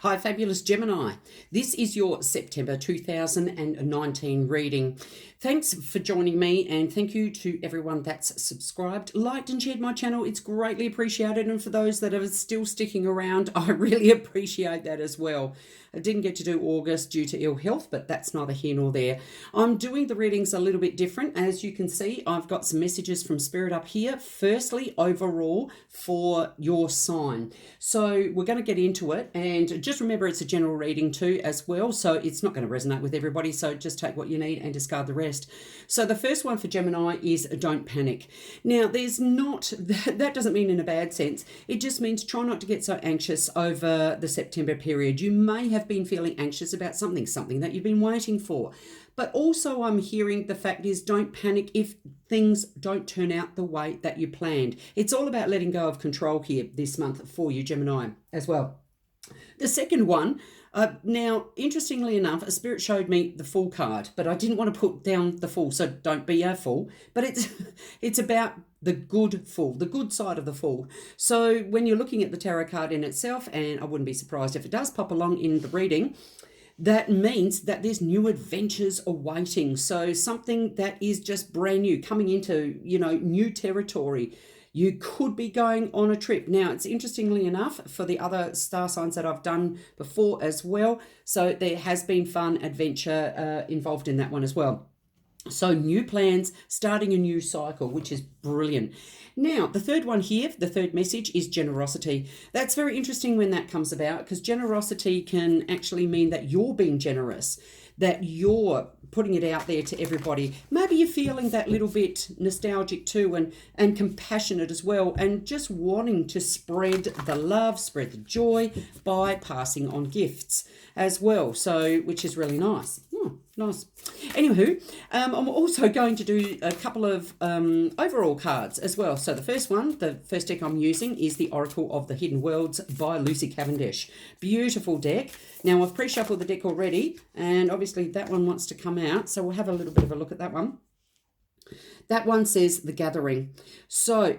Hi, fabulous Gemini. This is your September 2019 reading. Thanks for joining me, and thank you to everyone that's subscribed, liked and shared my channel. It's greatly appreciated, and for those that are still sticking around, I really appreciate that as well. I didn't get to do August due to ill health, but that's neither here nor there. I'm doing the readings a little bit different. As you can see, I've got some messages from Spirit up here. Firstly, overall for your sign. So we're going to get into it, and just remember it's a general reading too as well, so it's not going to resonate with everybody, so just take what you need and discard the rest. So the first one for Gemini is don't panic. Now there's not, that doesn't mean in a bad sense, it just means try not to get so anxious over the September period. You may have been feeling anxious about something that you've been waiting for. But also I'm hearing the fact is don't panic if things don't turn out the way that you planned. It's all about letting go of control here this month for you, Gemini, as well. The second one, now, interestingly enough, a Spirit showed me the Fool card, but I didn't want to put down the Fool, so don't be a fool. But it's about the good Fool, the good side of the Fool. So when you're looking at the tarot card in itself, and I wouldn't be surprised if it does pop along in the reading, that means that there's new adventures awaiting. So something that is just brand new, coming into, new territory. You could be going on a trip. Now, it's interestingly enough for the other star signs that I've done before as well. So there has been fun adventure involved in that one as well. So new plans, starting a new cycle, which is brilliant. Now, the third one here, the third message is generosity. That's very interesting when that comes about, because generosity can actually mean that you're being generous, that you're putting it out there to everybody. Maybe you're feeling that little bit nostalgic too, and compassionate as well, and just wanting to spread the love, spread the joy by passing on gifts as well. So, which is really nice. Nice. Anywho, I'm also going to do a couple of overall cards as well. So the first one, the first deck I'm using is the Oracle of the Hidden Worlds by Lucy Cavendish. Beautiful deck. Now I've pre-shuffled the deck already, and obviously that one wants to come out. So we'll have a little bit of a look at that one. That one says The Gathering. So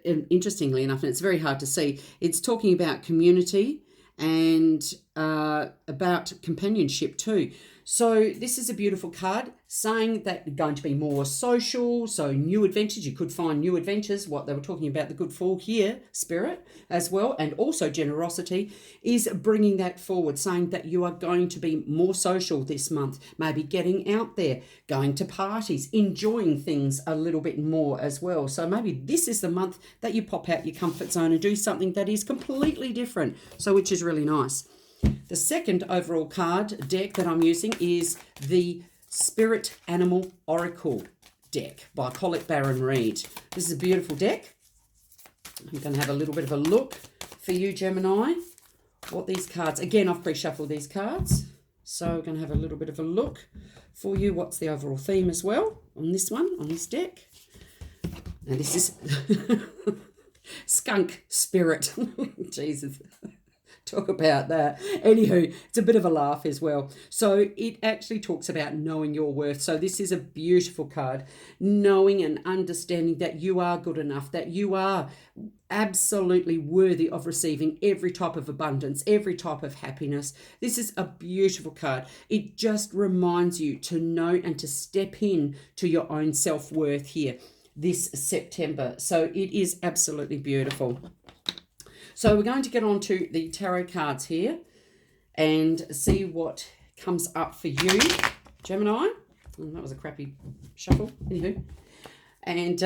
interestingly enough, and it's very hard to see, it's talking about community and about companionship too. So this is a beautiful card saying that you're going to be more social, so new adventures. You could find new adventures, what they were talking about, the good Fool here, Spirit as well, and also generosity is bringing that forward, saying that you are going to be more social this month, maybe getting out there, going to parties, enjoying things a little bit more as well. So maybe this is the month that you pop out your comfort zone and do something that is completely different, so which is really nice. The second overall card deck that I'm using is the Spirit Animal Oracle deck by Colette Baron-Reid. This is a beautiful deck. I'm going to have a little bit of a look for you, Gemini, what these cards, again, I've pre-shuffled these cards. So we're going to have a little bit of a look for you. What's the overall theme as well on this one, on this deck? And this is Skunk Spirit. Jesus. Talk about that. Anywho, it's a bit of a laugh as well. So it actually talks about knowing your worth. So this is a beautiful card. Knowing and understanding that you are good enough, that you are absolutely worthy of receiving every type of abundance, every type of happiness. This is a beautiful card. It just reminds you to know and to step in to your own self-worth here this September. So it is absolutely beautiful. So we're going to get on to the tarot cards here and see what comes up for you, Gemini. That was a crappy shuffle. Anywho. And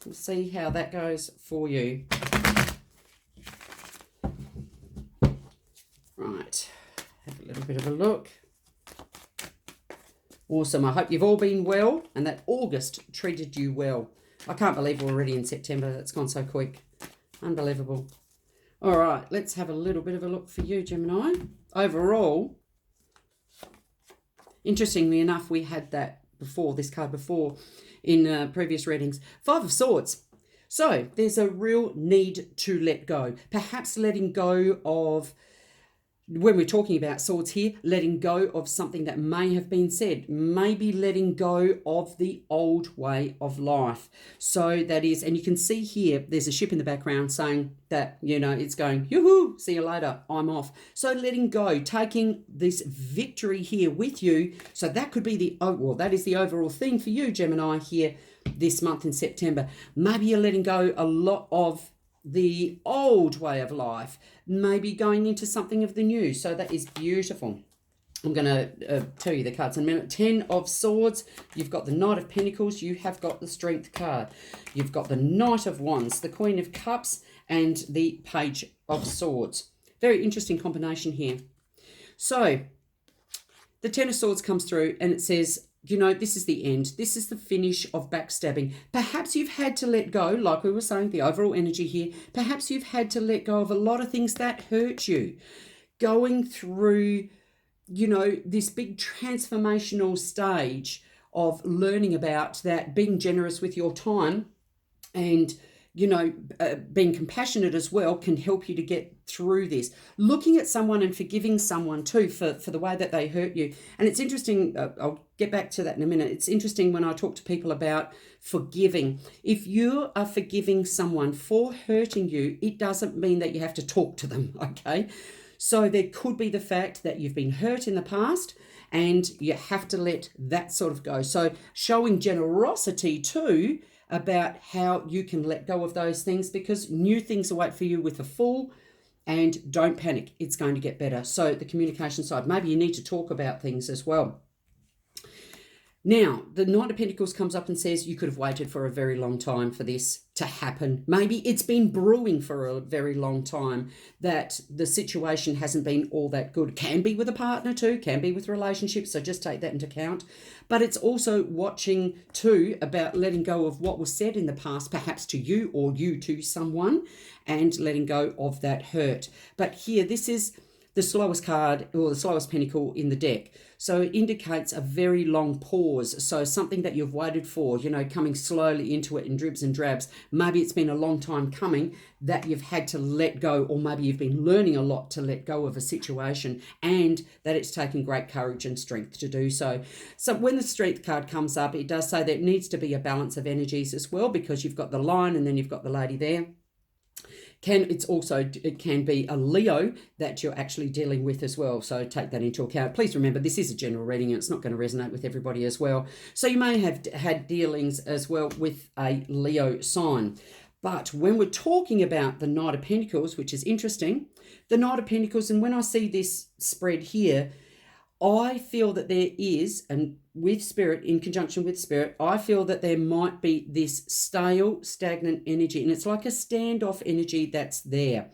we'll see how that goes for you. Right. Have a little bit of a look. Awesome. I hope you've all been well and that August treated you well. I can't believe we're already in September. That's gone so quick. Unbelievable. All right, let's have a little bit of a look for you, Gemini. Overall, interestingly enough, we had that before, this card before, in previous readings. Five of Swords. So there's a real need to let go. Perhaps letting go of when we're talking about swords here, letting go of something that may have been said, maybe letting go of the old way of life. So that is, and you can see here, there's a ship in the background saying that, you know, it's going, yoo-hoo, see you later, I'm off. So letting go, taking this victory here with you. So that could be that is the overall theme for you, Gemini, here this month in September. Maybe you're letting go a lot of the old way of life, maybe going into something of the new. So that is beautiful. I'm going to tell you the cards in a minute. 10 of Swords. You've got the Knight of Pentacles. You have got the Strength card. You've got the Knight of Wands, the Queen of Cups, and the Page of Swords. Very interesting combination here. So the 10 of Swords comes through and it says, you know, this is the end. This is the finish of backstabbing. Perhaps you've had to let go, like we were saying, the overall energy here. Perhaps you've had to let go of a lot of things that hurt you. Going through, you know, this big transformational stage of learning about that, being generous with your time and, you know, being compassionate as well can help you to get through this. Looking at someone and forgiving someone too for the way that they hurt you. And it's interesting, I'll get back to that in a minute. It's interesting when I talk to people about forgiving. If you are forgiving someone for hurting you, it doesn't mean that you have to talk to them, okay? So there could be the fact that you've been hurt in the past and you have to let that sort of go. So showing generosity too, about how you can let go of those things, because new things await for you with a Fool, and don't panic, it's going to get better. So the communication side, maybe you need to talk about things as well. Now, the Knight of Pentacles comes up and says you could have waited for a very long time for this to happen. Maybe it's been brewing for a very long time, that the situation hasn't been all that good. Can be with a partner too, can be with relationships, so just take that into account. But it's also watching too about letting go of what was said in the past, perhaps to you or you to someone, and letting go of that hurt. But here, this is the slowest card, or the slowest pentacle in the deck. So it indicates a very long pause. So something that you've waited for, you know, coming slowly into it in dribs and drabs. Maybe it's been a long time coming that you've had to let go, or maybe you've been learning a lot to let go of a situation, and that it's taken great courage and strength to do so. So when the Strength card comes up, it does say that it needs to be a balance of energies as well, because you've got the Lion and then you've got the Lady there. It can be a Leo that you're actually dealing with as well. So take that into account. Please remember, this is a general reading and it's not going to resonate with everybody as well. So you may have had dealings as well with a Leo sign. But when we're talking about the Knight of Pentacles, which is interesting, the Knight of Pentacles, and when I see this spread here, I feel that there is, and with Spirit, in conjunction with Spirit, I feel that there might be this stale, stagnant energy, and it's like a standoff energy that's there.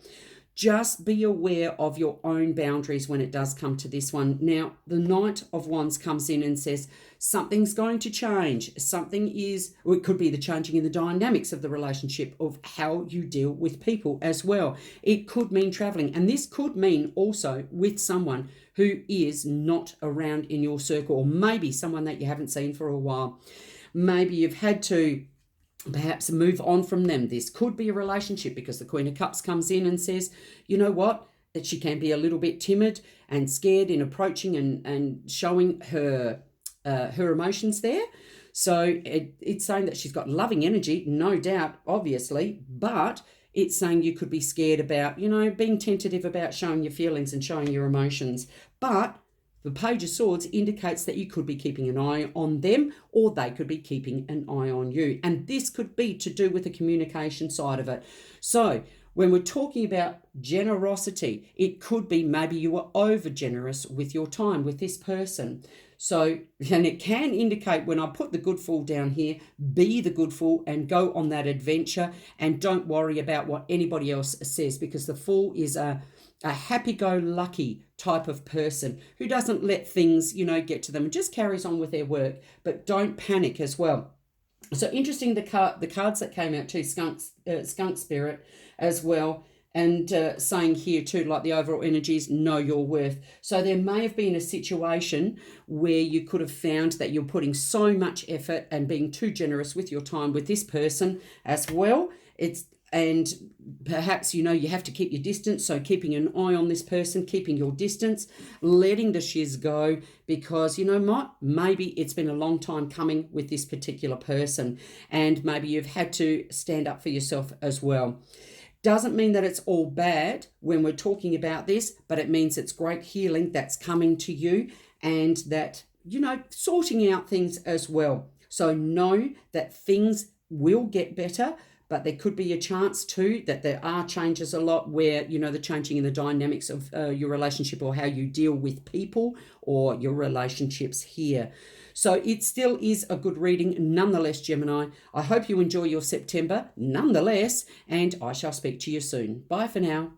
Just be aware of your own boundaries when it does come to this one. Now, the Knight of Wands comes in and says, something's going to change. Something is, or it could be the changing in the dynamics of the relationship, of how you deal with people as well. It could mean traveling. And this could mean also with someone who is not around in your circle, or maybe someone that you haven't seen for a while. Maybe you've had to perhaps move on from them. This could be a relationship, because the Queen of Cups comes in and says, you know what, that she can be a little bit timid and scared in approaching and showing her emotions there. So it's saying that she's got loving energy, no doubt, obviously, but it's saying you could be scared about, you know, being tentative about showing your feelings and showing your emotions. But the Page of Swords indicates that you could be keeping an eye on them, or they could be keeping an eye on you. And this could be to do with the communication side of it. So when we're talking about generosity, it could be maybe you were over generous with your time with this person. So, and it can indicate, when I put the good fool down here, be the good fool and go on that adventure, and don't worry about what anybody else says, because the Fool is a happy-go-lucky type of person who doesn't let things, you know, get to them and just carries on with their work, but don't panic as well. So interesting, the cards that came out too, Skunk Spirit as well, and saying here too, like the overall energies, know your worth. So there may have been a situation where you could have found that you're putting so much effort and being too generous with your time with this person as well. It's and perhaps, you know, you have to keep your distance. So keeping an eye on this person, keeping your distance, letting the shiz go, because, you know, maybe it's been a long time coming with this particular person, and maybe you've had to stand up for yourself as well. Doesn't mean that it's all bad when we're talking about this, but it means it's great healing that's coming to you, and that, you know, sorting out things as well. So know that things will get better, but there could be a chance too that there are changes a lot where, you know, the changing in the dynamics of your relationship, or how you deal with people or your relationships here. So it still is a good reading nonetheless, Gemini. I hope you enjoy your September nonetheless, and I shall speak to you soon. Bye for now.